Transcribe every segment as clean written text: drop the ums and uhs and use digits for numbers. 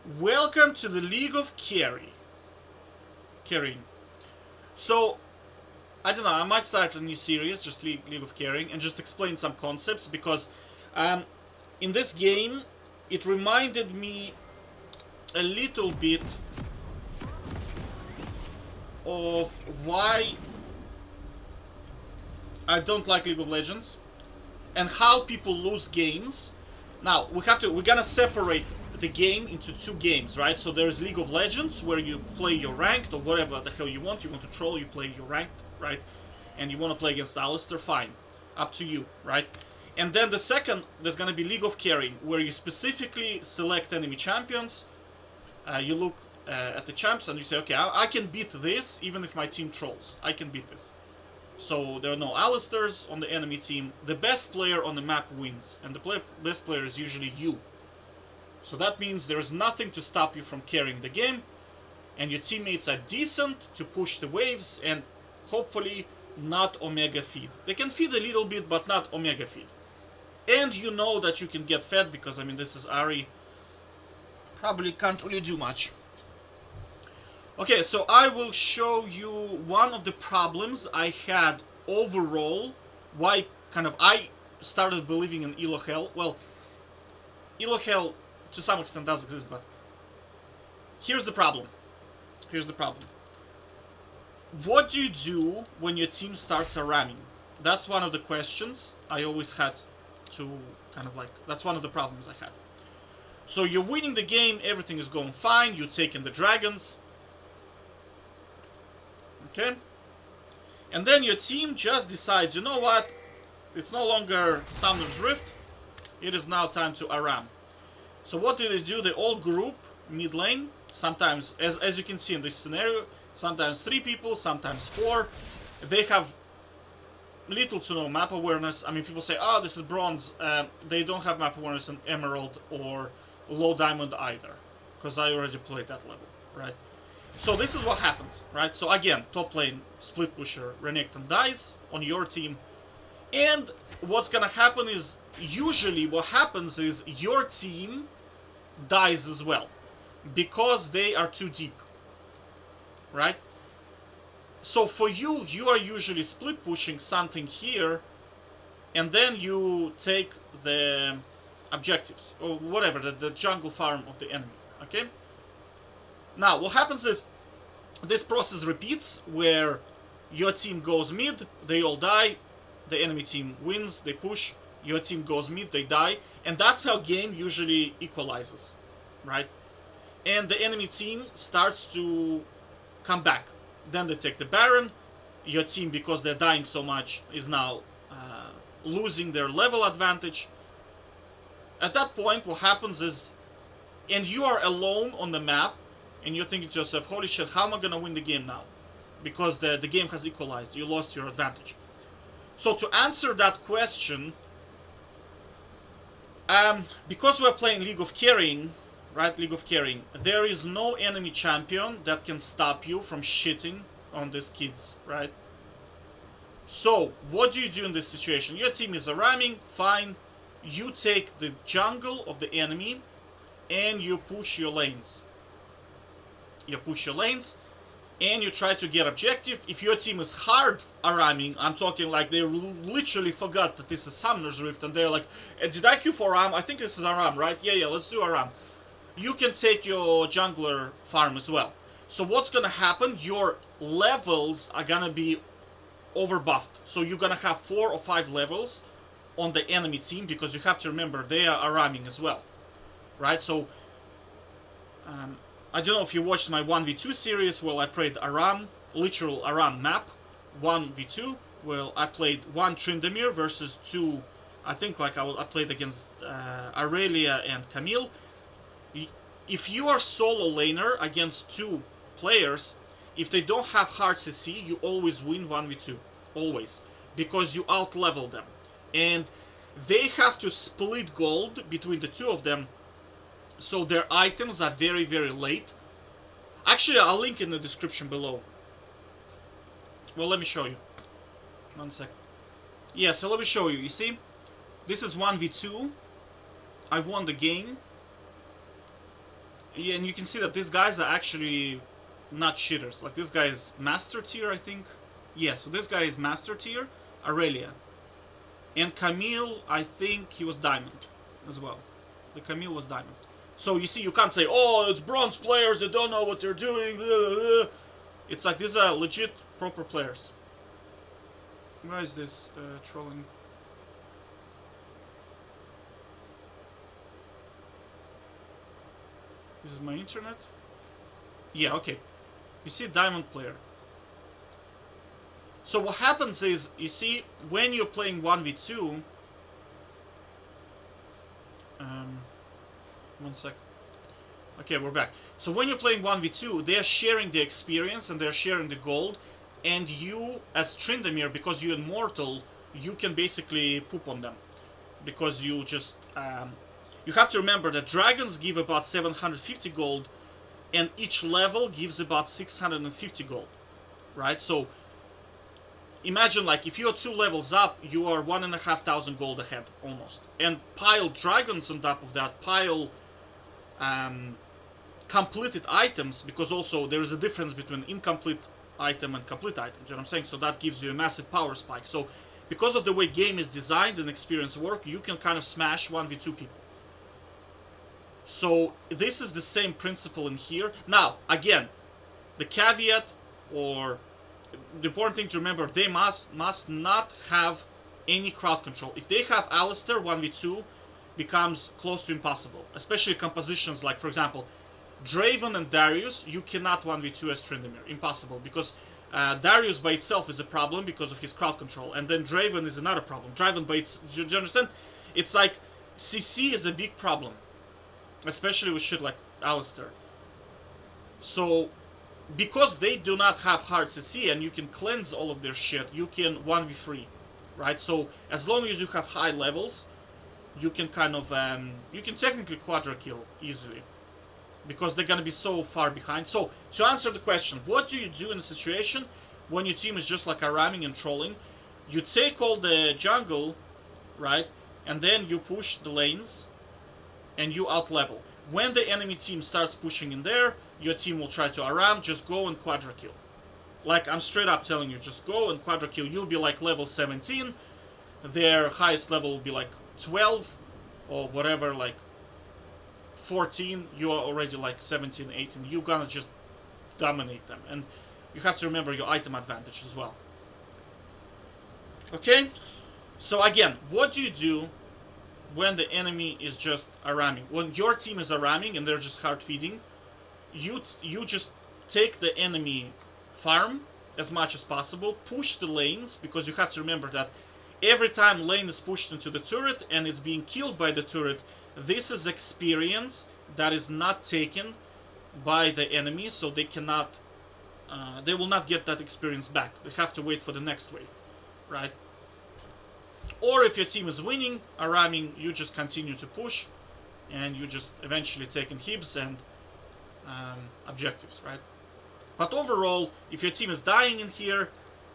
Welcome to the League of Carrying. So, I don't know, I might start a new series, just League of Carrying, and just explain some concepts, because in this game, it reminded me a little bit of why I don't like League of Legends and how people lose games. Now, we're gonna separate the game into two games, right? So there's League of Legends, where you play your ranked or whatever the hell you want. You want to troll, you play your ranked, right? And you want to play against Alistair, fine. Up to you, right? And then the second, there's gonna be League of Carrying, where you specifically select enemy champions. You look at the champs and you say, okay, I can beat this even if my team trolls. I can beat this. So there are no Alistairs on the enemy team. The best player on the map wins, and the best player is usually you. So that means there is nothing to stop you from carrying the game, and your teammates are decent to push the waves and hopefully not Omega feed. They can feed a little bit, but not Omega feed. And you know that you can get fed because, I mean, this is Ari. Probably can't really do much. Okay, so I will show you one of the problems I had overall. Why I started believing in Elo Hell. Well, Elo Hell to some extent does exist, but here's the problem. What do you do when your team starts ARAMing? That's one of the questions I always had to that's one of the problems I had. So you're winning the game, everything is going fine, you're taking the dragons. Okay? And then your team just decides, you know what? It's no longer Summoner's Rift. It is now time to ARAM. So what do? They all group mid lane. Sometimes, as you can see in this scenario, sometimes 3 people, sometimes 4. They have little to no map awareness. I mean, people say, oh, this is bronze. They don't have map awareness in emerald or low diamond either, because I already played that level, right? So this is what happens, right? So again, top lane, split pusher, Renekton dies on your team. And what's gonna happen is, usually what happens is your team dies as well, because they are too deep, right? So for you, you are usually split pushing something here, and then you take the objectives, or whatever, the jungle farm of the enemy, okay? Now, what happens is, this process repeats, where your team goes mid, they all die, the enemy team wins, they push, your team goes mid, they die, and that's how game usually equalizes, right? And the enemy team starts to come back. Then they take the Baron, your team, because they're dying so much, is now losing their level advantage. At that point, what happens is, and you are alone on the map, and you're thinking to yourself, holy shit, how am I gonna win the game now? Because the game has equalized, you lost your advantage. So to answer that question, because we're playing League of Carrying, right, League of Carrying, there is no enemy champion that can stop you from shitting on these kids, right? So, what do you do in this situation? Your team is ARAMing, fine, you take the jungle of the enemy, and you push your lanes. And you try to get objective. If your team is hard ARAMing, I'm talking like they literally forgot that this is Summoner's Rift, and they're like, did I queue for ARAM? I think this is ARAM, right? Yeah, let's do ARAM. You can take your jungler farm as well. So what's gonna happen? Your levels are gonna be overbuffed. So you're gonna have 4 or 5 levels on the enemy team, because you have to remember, they are ARAMing as well, right? So, I don't know if you watched my 1v2 series. Well, I played ARAM, literal ARAM map, 1v2. Well, I played 1 Tryndamere versus 2, I think I played against Aurelia and Camille. If you are solo laner against 2 players, if they don't have hard CC, you always win 1v2. Always. Because you out-level them. And they have to split gold between the 2 of them, so their items are very, very late. Actually, I'll link in the description below. Well, let me show you. 1 sec. Yeah, so let me show you. You see? This is 1v2. I won the game. Yeah, and you can see that these guys are actually not cheaters. Like this guy is master tier, I think. Yeah, so this guy is master tier, Aurelia. And Camille, I think he was diamond as well. The Camille was diamond. So you see, you can't say, oh, it's bronze players, they don't know what they're doing. It's like these are legit, proper players. Why is this trolling? This is my internet? Yeah, okay. You see, diamond player. So what happens is, you see, when you're playing 1v2... one sec. Okay, we're back. So when you're playing 1v2, they're sharing the experience and they're sharing the gold. And you, as Tryndamere, because you're immortal, you can basically poop on them. Because you just... you have to remember that dragons give about 750 gold, and each level gives about 650 gold. Right? So, imagine, like, if you're 2 levels up, you are 1,500 gold ahead, almost. And pile dragons on top of that, pile completed items, because also there is a difference between incomplete item and complete item, you know what I'm saying? So that gives you a massive power spike. So, because of the way game is designed and experience work, you can kind of smash 1v2 people. So, this is the same principle in here. Now, again, the caveat, or the important thing to remember, they must not have any crowd control. If they have Alistair, 1v2 becomes close to impossible. Especially compositions like, for example, Draven and Darius, you cannot 1v2 as Tryndamere. Impossible. Because Darius by itself is a problem because of his crowd control. And then Draven is another problem. Draven by its... Do you understand? It's like, CC is a big problem. Especially with shit like Alistair. So, because they do not have hard CC and you can cleanse all of their shit, you can 1v3. Right? So, as long as you have high levels, you can kind of... you can technically Quadra kill easily. Because they're gonna be so far behind. So, to answer the question, what do you do in a situation when your team is just like Araming and trolling? You take all the jungle, right? And then you push the lanes, and you out-level. When the enemy team starts pushing in there, your team will try to Aram, just go and Quadra kill. Like, I'm straight up telling you, just go and Quadra kill. You'll be like level 17, their highest level will be like 12, or whatever, like 14, you are already like 17, 18. You're gonna just dominate them. And you have to remember your item advantage as well. Okay? So again, what do you do when the enemy is just Araming? When your team is Araming and they're just hard feeding, you just take the enemy farm as much as possible, push the lanes, because you have to remember that every time lane is pushed into the turret and it's being killed by the turret, this is experience that is not taken by the enemy, so they cannot, they will not get that experience back. They have to wait for the next wave, right? Or if your team is winning, Araming, you just continue to push, and you just eventually taking hibs and objectives, right? But overall, if your team is dying in here,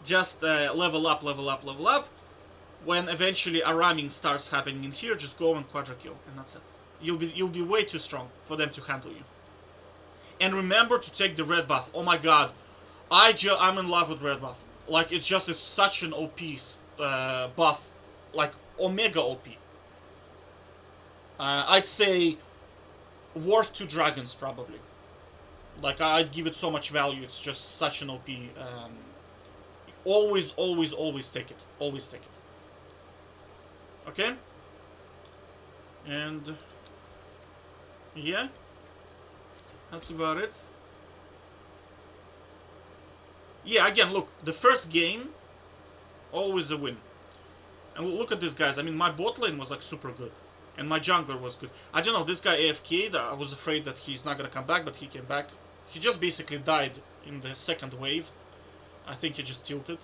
just level up, level up, level up. When eventually Araming starts happening in here, just go and Quadra kill, and that's it. You'll be way too strong for them to handle you. And remember to take the red buff. Oh my god, I'm in love with red buff. Like, it's such an OP buff, like Omega OP. I'd say worth 2 dragons probably. Like, I'd give it so much value. It's just such an OP. Always, always, always take it. Always take it. Okay? And yeah, that's about it. Yeah, again, look, the first game, always a win. And look at this, guys. I mean, my bot lane was like super good, and my jungler was good. I don't know, this guy AFK'd. I was afraid that he's not gonna come back, but he came back. He just basically died in the second wave. I think he just tilted.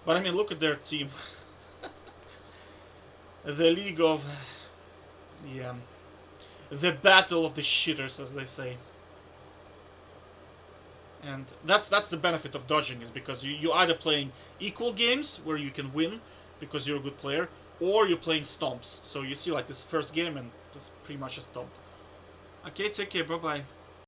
But I mean, look at their team. The League of... yeah. The battle of the shitters, as they say. And that's the benefit of dodging, is because you're either playing equal games, where you can win, because you're a good player, or you're playing stomps. So you see, like, this first game, and just pretty much a stomp. Okay, take care. Bye bye.